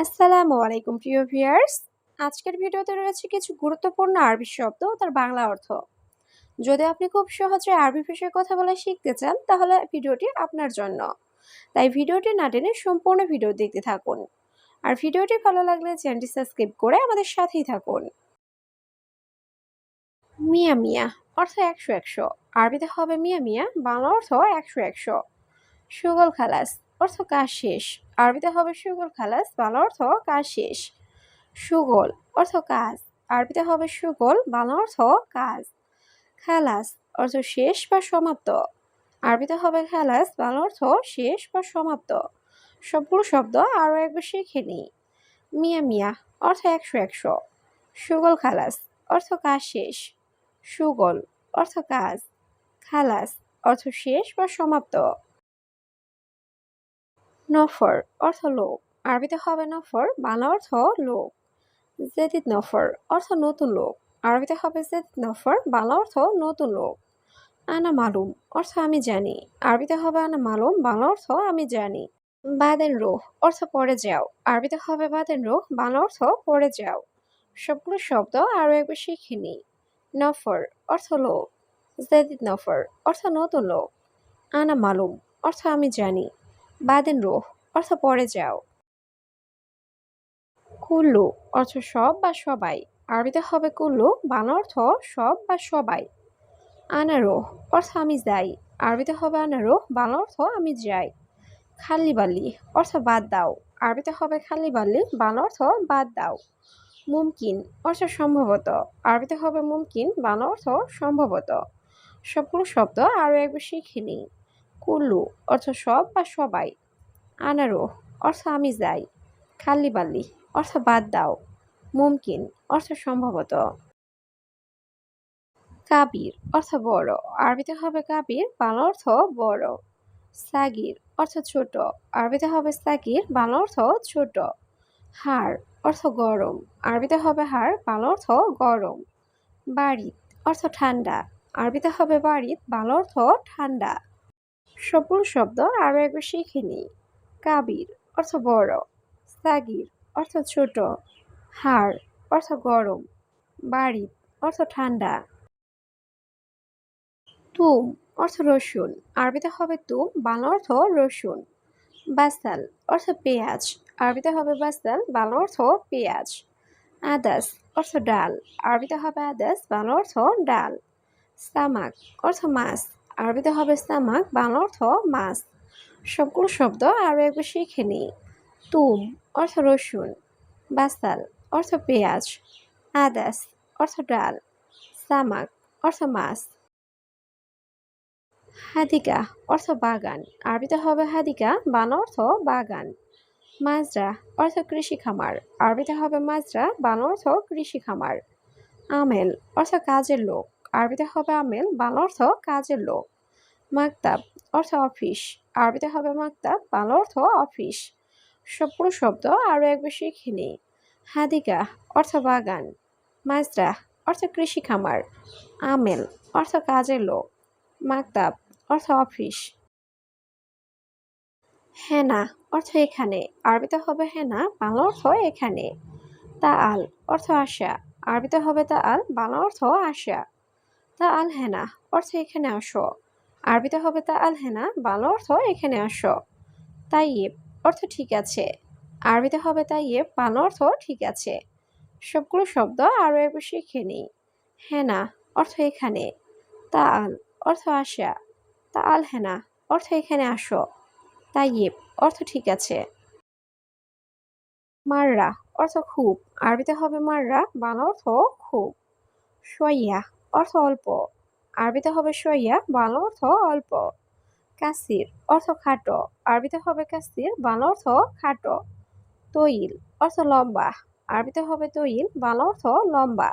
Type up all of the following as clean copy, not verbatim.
আসসালামু আলাইকুম প্রিয় ভিউয়ার্স। আজকের ভিডিওতে রয়েছে কিছু গুরুত্বপূর্ণ আরবি শব্দ ও তার বাংলা অর্থ। যদি আপনি খুব সহজে আরবি ভাষায় কথা বলা শিখতে চান তাহলে ভিডিওটি আপনার জন্য। তাই ভিডিওটি না টেনে সম্পূর্ণ ভিডিও দেখতে থাকুন। আর ভিডিওটি ভালো লাগলে চ্যানেলটি সাবস্ক্রাইব করে আমাদের সাথেই থাকুন। মিয়া মিয়া অর্থ 100 আরবিতে হবে মিয়া মিয়া, বাংলা অর্থ 100। সুগল খালাস অর্থ কাজ শেষ, আরবিতে হবে সুগল খালাস, বাংলা অর্থ কাজ শেষ। সুগল অর্থ কাজ, আরবিতে হবে সুগল, বাংলা অর্থ কাজ। খালাস অর্থ শেষ বা সমাপ্ত, আরবিতে হবে খালাস, বাংলা অর্থ শেষ বা সমাপ্ত। সবগুলো শব্দ আরও একবার শিখে নিই। মিয়া মিয়া অর্থ 100। সুগল খালাস অর্থ কাজ শেষ। সুগল অর্থ কাজ। খালাস অর্থ শেষ বা সমাপ্ত। নফর অর্থ লোক, আরবিতে হবে নফর, বাংলা অর্থ লোক। জেদিদ নফর অর্থ নতুন লোক, আরবিতে হবে জেদিদ নফর, বাংলা অর্থ নতুন লোক। আনা মালুম অর্থ আমি জানি, আরবিতে হবে আনা মালুম, বাংলা অর্থ আমি জানি। বাদেন রোহ অর্থ পড়ে যাও, আরবিতে হবে বাদেন রোহ, বাংলা অর্থ পড়ে যাও। সবগুলো শব্দ আরও একবার শিখে নিই। নফর অর্থ লোক, জেদিদ নফর অর্থ নতুন লোক, আনা মালুম অর্থ আমি জানি, বাদেন রোহ অর্থ পড়ে যাও। কুল্লু অর্থ সব বা সবাই, আরবিতে হবে কুল্লু, বাংলা অর্থ সব বা সবাই। আনারোহ অর্থ আমি যাই, আরবিতে হবে আনারোহ, বাংলা অর্থ আমি যাই। খালি বালি অর্থ বাদ দাও, আরবিতে হবে খালি বালি, বাংলা অর্থ বাদ দাও। মুমকিন অর্থ সম্ভবত, আরবিতে হবে মুমকিন, বাংলা অর্থ সম্ভবত। সবগুলো শব্দ আরও একবার শিখে নিই। কুল্লু অর্থ সব বা সবাই। আনারোহ অর্থ আমি যাই। খালি বালি অর্থ বাদ দাও। মুমকিন অর্থ সম্ভবত। কাবির অর্থ বড়, আরবিতে হবে কাবির, বাংলা অর্থ বড়। সাগির অর্থ ছোট, আরবিতে হবে সাগির, বাংলা অর্থ ছোট। হাড় অর্থ গরম, আরবিতে হবে হাড়, বাংলা অর্থ গরম। বাড়িত অর্থ ঠান্ডা, আরবিতে হবে বাড়িত, বাংলা অর্থ ঠান্ডা। সবগুলো শব্দ আরও একবার শিখে নিই। কাবির অর্থ বড়, সাগির অর্থ ছোট, হাড় অর্থ গরম, বাড়িত অর্থ ঠান্ডা। তুম অর্থ রসুন, আরবিতে হবে তুম, বাংলা অর্থ রসুন। বাসাল অর্থ পেঁয়াজ, আরবিতে হবে বাসাল, বাংলা অর্থ পেঁয়াজ। আদাস অর্থ ডাল, আরবিতে হবে আদাস, বাংলা অর্থ ডাল। সামাক অর্থ মাছ, আরবিতে হবে সামাক, বাংলা অর্থ মাছ। সবগুলো শব্দ আরও একবার শিখে নিই। তুম অর্থ রসুন, বাসাল অর্থ পেঁয়াজ, আদাস অর্থ ডাল, সামাক অর্থ মাছ। হাদিকা অর্থ বাগান, আরবিতে হবে হাদিকা, বাংলা অর্থ বাগান। মাজরা অর্থ কৃষি খামার, আরবিতে হবে মাজরা, বাংলা অর্থ কৃষি খামার। আমেল অর্থ কাজের লোক, আরবিতে হবে আমেল, বাংলা অর্থ কাজের লোক। মাকতাব অর্থ অফিস, আরবিতে হবে মাকতাব, বাংলা অর্থ অফিস। সবগুলো শব্দ আরও একবার শিখে নিই। হাদিকা অর্থ বাগান, মাজরা অর্থ কৃষি খামার, আমেল অর্থ কাজের লোক, মাকতাব অর্থ অফিস। হেনা অর্থ এখানে, আরবিতে হবে হেনা, বাংলা অর্থ এখানে। তাআল অর্থ আসা, আরবিতে হবে তাআল, বাংলা অর্থ আসা। তাআল হেনা অর্থ এখানে আসো, আরবিতে হবে তাআল হেনা, বাংলা অর্থ এখানে আসো। তাইয়েব অর্থ ঠিক আছে, আরবিতে হবে তাইয়েব, বাংলা অর্থ ঠিক আছে। সবগুলো শব্দ আরও একবার শিখে নিই। হেনা অর্থ এখানে, তাআল অর্থ আসা, তাআল হেনা অর্থ এখানে আসো, তাইয়েব অর্থ ঠিক আছে। মাররা অর্থ খুব, আরবিতে হবে মাররা, বাংলা অর্থ খুব। শইয়া অর্থ অল্প, আরবিতে হবে শইয়া, বাংলা অর্থ অল্প। কাসির অর্থ খাটো, আরবিতে হবে কাসির, বাংলা অর্থ খাটো। তৈল অর্থ লম্বা, আরবিতে হবে তৈল, বাংলা অর্থ লম্বা।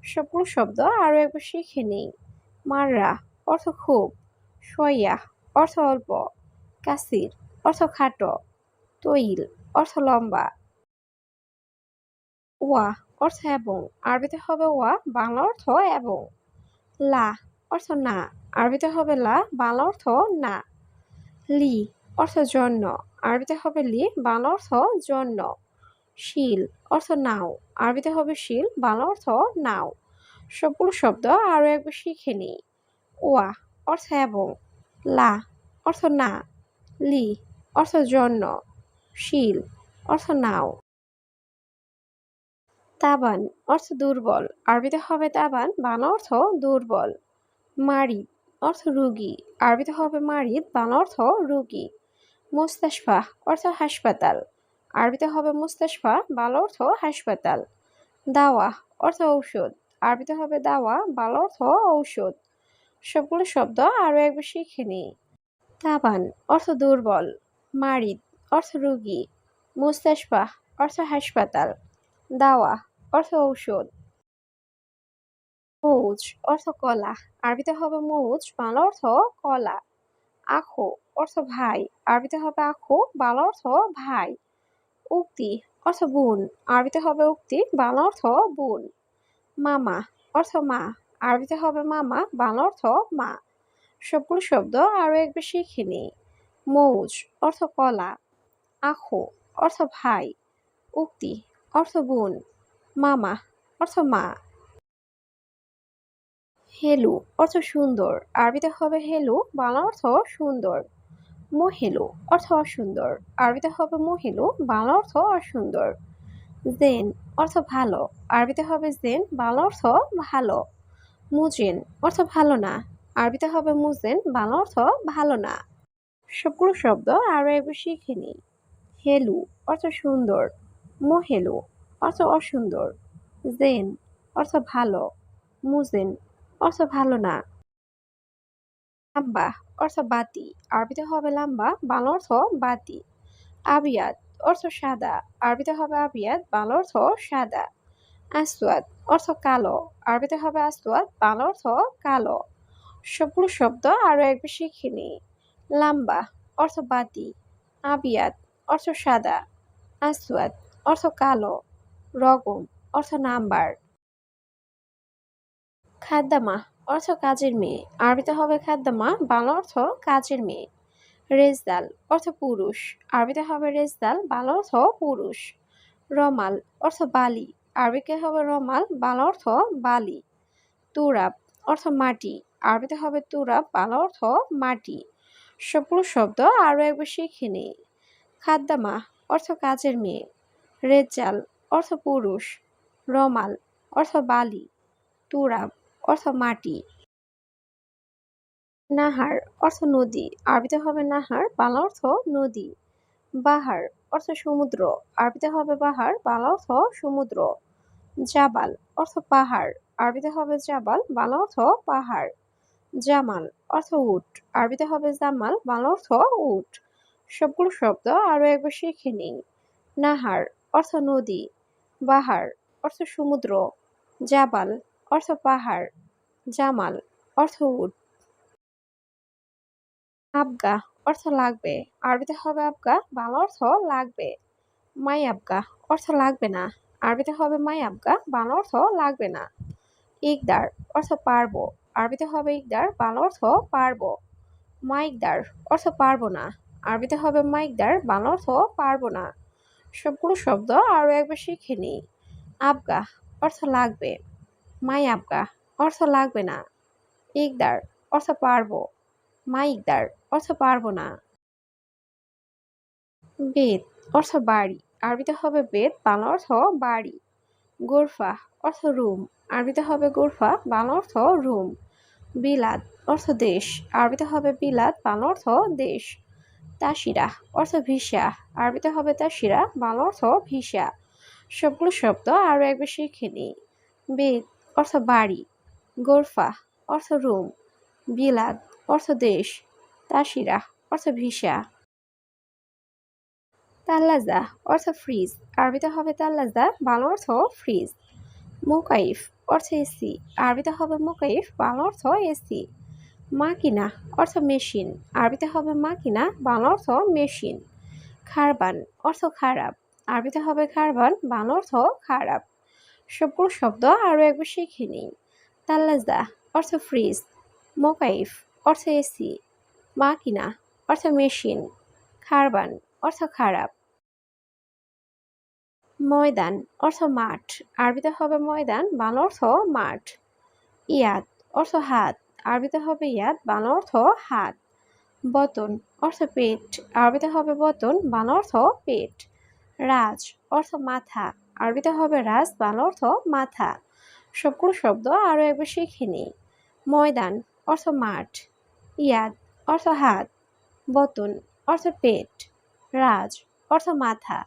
সবগুলো শব্দ আরও একবার শিখে নিই। মাররা অর্থ খুব, শইয়া অর্থ অল্প, কাসির অর্থ খাটো, তৈল অর্থ লম্বা। ওয়া অর্থ এবং, আরবিতে হবে ওয়া, বাংলা অর্থ এবং। লা অর্থ না, আরবিতে হবে লা, বাংলা অর্থ না। লি অর্থ জন্য, আরবিতে হবে লি, বাংলা অর্থ জন্য। শিল অর্থ নাও, আরবিতে হবে শিল, বাংলা অর্থ নাও। সবগুলো শব্দ আরও একবার শিখে নিই। ওয়া অর্থ এবং, লা অর্থ না, লি অর্থ জন্য, শিল অর্থ নাও। তাবান অর্থ দুর্বল, আরবিতে হবে তাবান, বাংলা অর্থ দুর্বল। মারিদ অর্থ রুগী, আরবিতে হবে মারিদ, বাংলা অর্থ রুগী। মুস্তাশফা অর্থ হাসপাতাল, আরবিতে হবে মুস্তাশফা, বাংলা অর্থ হাসপাতাল। দাওয়া অর্থ ঔষধ, আরবিতে হবে দাওয়া, বাংলা অর্থ ঔষধ। সবগুলো শব্দ আরও একবার শিখে নিই। তাবান অর্থ দুর্বল, মারিদ অর্থ রুগী, মুস্তাশফা অর্থ হাসপাতাল, দাওয়া অর্থ ঔষধ। মৌজ অর্থ কলা, আরবিতে হবে মৌজ, বাংলা অর্থ কলা। আখো অর্থ ভাই, আরবিতে হবে আখো, বাংলা অর্থ ভাই। উক্তি অর্থ বোন, আরবিতে হবে উক্তি, বাংলা অর্থ বোন। মামা অর্থ মা, আরবিতে হবে মামা, বাংলা অর্থ মা। সবগুলো শব্দ আরও একবার শিখে নিই। মৌজ অর্থ কলা, আখো অর্থ ভাই, উক্তি অর্থ বোন, মামা অর্থ মা। হেলু অর্থ সুন্দর, আরবিতে হবে হেলু, বাংলা অর্থ সুন্দর। মহেলু অর্থ অসুন্দর, আরবিতে হবে মহেলু, বাংলা অর্থ অসুন্দর। জেন অর্থ ভালো, আরবিতে হবে জেন, বাংলা অর্থ ভালো। মুজেন অর্থ ভালো না, আরবিতে হবে মুজেন, বাংলা অর্থ ভালো না। সবগুলো শব্দ আরও একবার শিখে নিই। হেলু অর্থ সুন্দর, মহেলু অর্থ অসুন্দর, জেন অর্থ ভালো, মুজেন অর্থ ভালো না। লাম্বা অর্থ বাতি, আরবিতে হবে লাম্বা, বাংলা অর্থ বাতি। আবিয়াদ অর্থ সাদা, আরবিতে হবে আবিয়াদ, বাংলা অর্থ সাদা। আসওয়াদ অর্থ কালো, আরবিতে হবে আসওয়াদ, বাংলা অর্থ কালো। সবগুলো শব্দ আরও একবার শিখে নিই। লাম্বা অর্থ বাতি, আবিয়াদ অর্থ সাদা, আসওয়াদ অর্থ কালো, রগম অর্থ নাম্বার। খাদ্দামা অর্থ কাজের মেয়ে, আরবিতে হবে খাদ্দামা, বাংলা অর্থ কাজের মেয়ে। রেজদাল অর্থ পুরুষ, আরবিতে হবে রেজদাল, বাংলা অর্থ পুরুষ। রমাল অর্থ বালি, আরবিতে হবে রমাল, বাংলা অর্থ বালি। তুরাব অর্থ মাটি, আরবিতে হবে তুরাব, বাংলা অর্থ মাটি। সবগুলো শব্দ আরও একবার শিখে নিই। খাদ্দামা অর্থ কাজের মেয়ে, রেজ্জাল অর্থ পুরুষ, রমাল অর্থ বালি, তুরাব অর্থ মাটি। নাহার অর্থ নদী, আরবিতে হবে নাহার, বাংলা অর্থ নদী। বাহার অর্থ সমুদ্র, আরবিতে হবে বাহার, বাংলা অর্থ সমুদ্র। জাবাল অর্থ পাহাড়, আরবিতে হবে জাবাল, বাংলা অর্থ পাহাড়। জামাল অর্থ উট, আরবিতে হবে জামাল, বাংলা অর্থ উট। সবগুলো শব্দ আরও একবার শিখে নিই। নাহার অর্থ নদী, বাহার অর্থ সমুদ্র, জাবাল অর্থ পাহাড়, জামাল অর্থ উট। আবগা অর্থ লাগবে, আরবিতে হবে আবগা, বাংলা অর্থ লাগবে। মাই আবগা অর্থ লাগবে না, আরবিতে হবে মাই আবগা, বাংলা অর্থ লাগবে না। ইকদার অর্থ পারবো, আরবিতে হবে ইকদার, বাংলা অর্থ পারবো। মাইকদার অর্থ পারবো না, আরবিতে হবে মাইকদার, বাংলা অর্থ পারবো না। সবগুলো শব্দ আরও একবার শিখে নিই। আবগা অর্থ লাগবে, মাই আবগা অর্থ লাগবে না, ইকদার অর্থ পারবো, মাইকদার অর্থ পারবো না। বেত অর্থ বাড়ি, আরবিতে হবে বেত, বাংলা অর্থ বাড়ি। গোরফা অর্থ রুম, আরবিতে হবে গোরফা, বাংলা অর্থ রুম। বিলাদ অর্থ দেশ, আরবিতে হবে বিলাদ, বাংলা অর্থ দেশ। তাসিরা অর্থ ভিসা, আরবিতে হবে তাসিরা, বাংলা অর্থ ভিসা। সবগুলো শব্দ আরও একবার শিখে নিই। বেত অর্থ বাড়ি, গোরফা অর্থ রুম, বিলাদ অর্থ দেশ, তাসিরা অর্থ ভিসা। তাল্লাজা অর্থ ফ্রিজ, আরবিতে হবে তাল্লাজা, বাংলা অর্থ ফ্রিজ। মোকাইফ অর্থ এসি, আরবিতে হবে মোকাইফ, বাংলা অর্থ এসি। মাকিনা অর্থ মেশিন, আরবিতে হবে মাকিনা, বাংলা অর্থ মেশিন। খারবান অর্থ খারাপ, আরবিতে হবে খারবান, বাংলা অর্থ খারাপ। সবগুলো শব্দ আরও একবার শিখে নিই। তাল্লাজা অর্থ ফ্রিজ, মোকাইফ অর্থ এসি, মাকিনা অর্থ মেশিন, খারবান অর্থ খারাপ। ময়দান অর্থ মাঠ, আরবিতে হবে ময়দান, বাংলা অর্থ মাঠ। ইয়াদ অর্থ হাত, আরবিতে হবে ইয়াদ, বাংলা অর্থ হাত। বতন অর্থ পেট, আরবিতে হবে বতন, বাংলা অর্থ পেট। রাজ অর্থ মাথা, আরবিতে হবে রাজ, বাংলা অর্থ মাথা। সবগুলো শব্দ আরও একবার শিখে নিই। ময়দান অর্থ মাঠ, ইয়াদ অর্থ হাত, বতন অর্থ পেট, রাজ অর্থ মাথা।